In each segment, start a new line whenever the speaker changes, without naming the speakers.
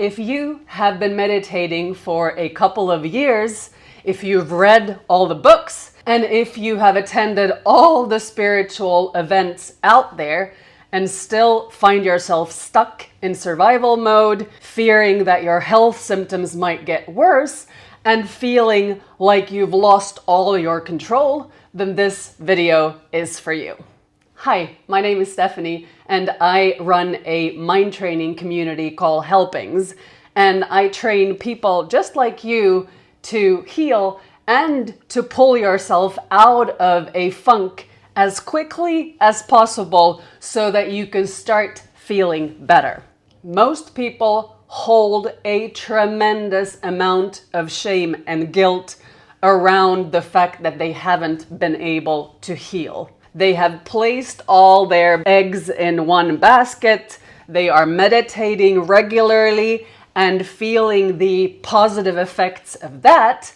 If you have been meditating for a couple of years, if you've read all the books, and if you have attended all the spiritual events out there and still find yourself stuck in survival mode, fearing that your health symptoms might get worse, and feeling like you've lost all your control, then this video is for you. Hi, my name is Stephanie, and I run a mind training community called Helpings, and I train people just like you to heal and to pull yourself out of a funk as quickly as possible so that you can start feeling better. Most people hold a tremendous amount of shame and guilt around the fact that they haven't been able to heal. They have placed all their eggs in one basket. They are meditating regularly and feeling the positive effects of that,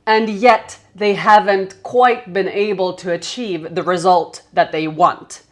and yet they haven't quite been able to achieve the result that they want.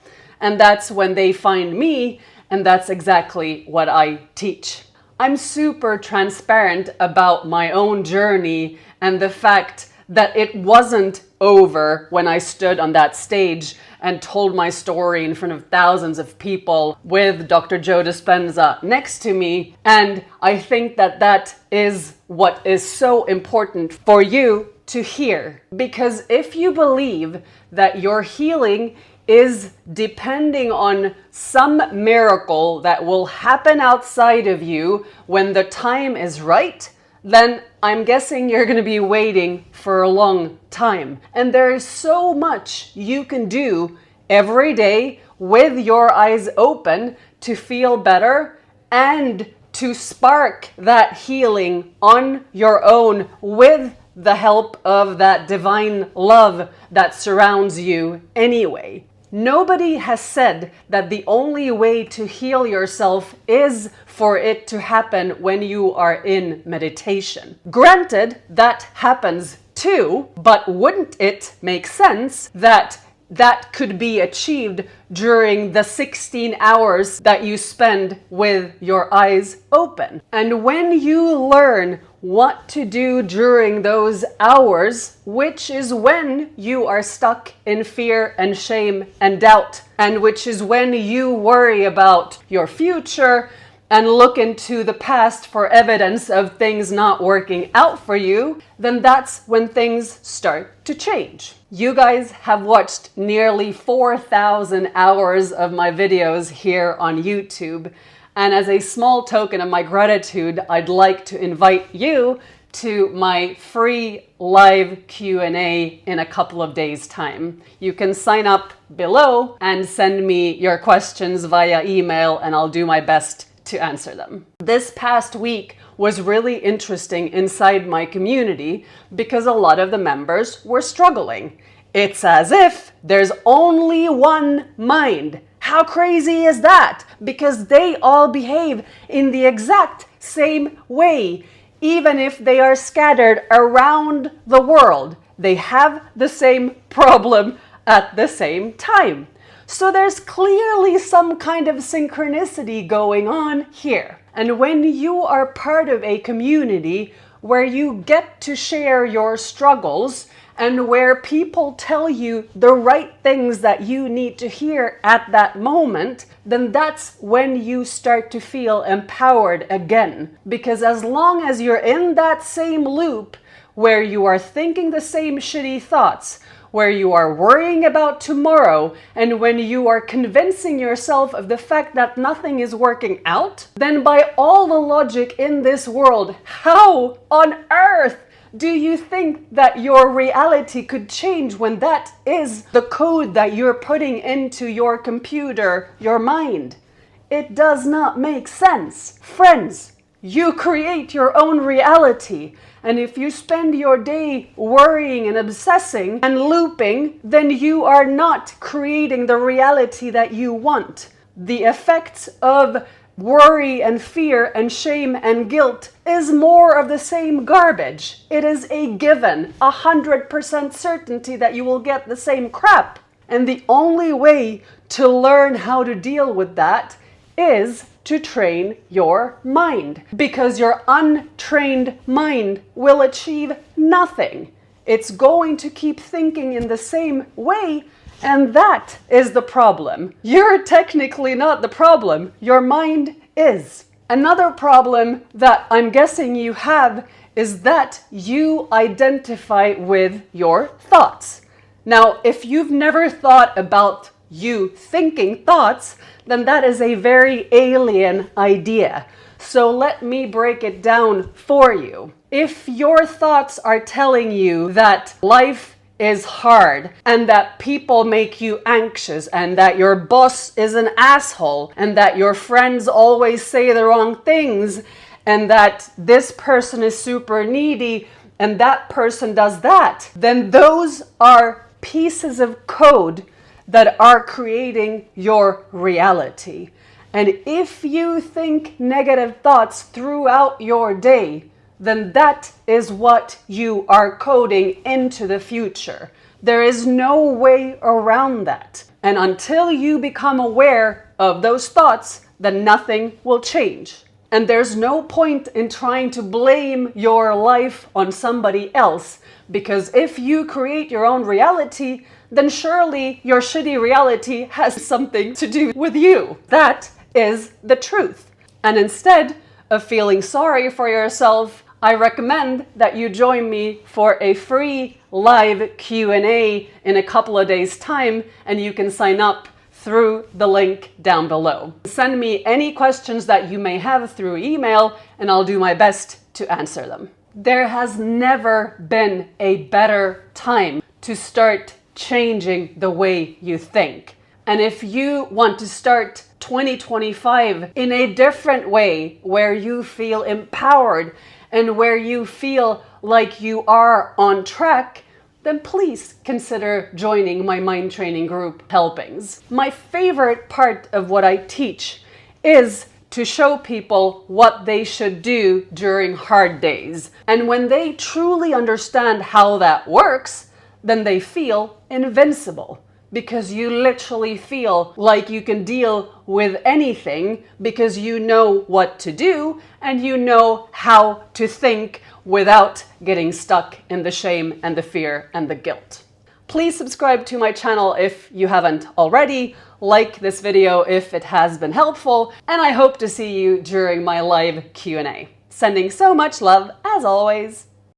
And that's when they find me, and that's exactly what I teach. I'm super transparent about my own journey and the fact that it wasn't over when I stood on that stage and told my story in front of thousands of people with Dr. Joe Dispenza next to me. And I think that that is what is so important for you to hear. Because if you believe that your healing is depending on some miracle that will happen outside of you when the time is right, then I'm guessing you're going to be waiting for a long time. And there is so much you can do every day with your eyes open to feel better and to spark that healing on your own with the help of that divine love that surrounds you anyway. Nobody has said that the only way to heal yourself is for it to happen when you are in meditation. Granted, that happens too, but wouldn't it make sense that that could be achieved during the 16 hours that you spend with your eyes open? And when you learn what to do during those hours, which is when you are stuck in fear and shame and doubt, and which is when you worry about your future and look into the past for evidence of things not working out for you, then that's when things start to change. You guys have watched nearly 4,000 hours of my videos here on YouTube. And as a small token of my gratitude, I'd like to invite you to my free live Q&A in a couple of days' time. You can sign up below and send me your questions via email, and I'll do my best to answer them. This past week was really interesting inside my community because a lot of the members were struggling. It's as if there's only one mind. How crazy is that? Because they all behave in the exact same way. Even if they are scattered around the world, they have the same problem at the same time. So there's clearly some kind of synchronicity going on here. And when you are part of a community where you get to share your struggles and where people tell you the right things that you need to hear at that moment, then that's when you start to feel empowered again. Because as long as you're in that same loop where you are thinking the same shitty thoughts, where you are worrying about tomorrow, and when you are convincing yourself of the fact that nothing is working out, then by all the logic in this world, how on earth do you think that your reality could change when that is the code that you're putting into your computer, your mind? It does not make sense. Friends, you create your own reality. And if you spend your day worrying and obsessing and looping, then you are not creating the reality that you want. The effects of worry and fear and shame and guilt is more of the same garbage. It is a given, 100% certainty that you will get the same crap. And the only way to learn how to deal with that is to train your mind, because your untrained mind will achieve nothing. It's going to keep thinking in the same way, and that is the problem. You're technically not the problem. Your mind is. Another problem that I'm guessing you have is that you identify with your thoughts. Now, if you've never thought about you thinking thoughts, then that is a very alien idea. So let me break it down for you. If your thoughts are telling you that life is hard and that people make you anxious and that your boss is an asshole and that your friends always say the wrong things and that this person is super needy and that person does that, then those are pieces of code that are creating your reality. And if you think negative thoughts throughout your day, then that is what you are coding into the future. There is no way around that. And until you become aware of those thoughts, then nothing will change. And there's no point in trying to blame your life on somebody else, because if you create your own reality, then surely your shitty reality has something to do with you. That is the truth. And instead of feeling sorry for yourself, I recommend that you join me for a free live Q&A in a couple of days' time, and you can sign up through the link down below. Send me any questions that you may have through email, and I'll do my best to answer them. There has never been a better time to start changing the way you think. And if you want to start 2025 in a different way, where you feel empowered and where you feel like you are on track, then please consider joining my mind training group Helpings. My favorite part of what I teach is to show people what they should do during hard days. And when they truly understand how that works, then they feel invincible, because you literally feel like you can deal with anything because you know what to do and you know how to think without getting stuck in the shame and the fear and the guilt. Please subscribe to my channel if you haven't already, like this video if it has been helpful, and I hope to see you during my live Q&A. Sending so much love as always.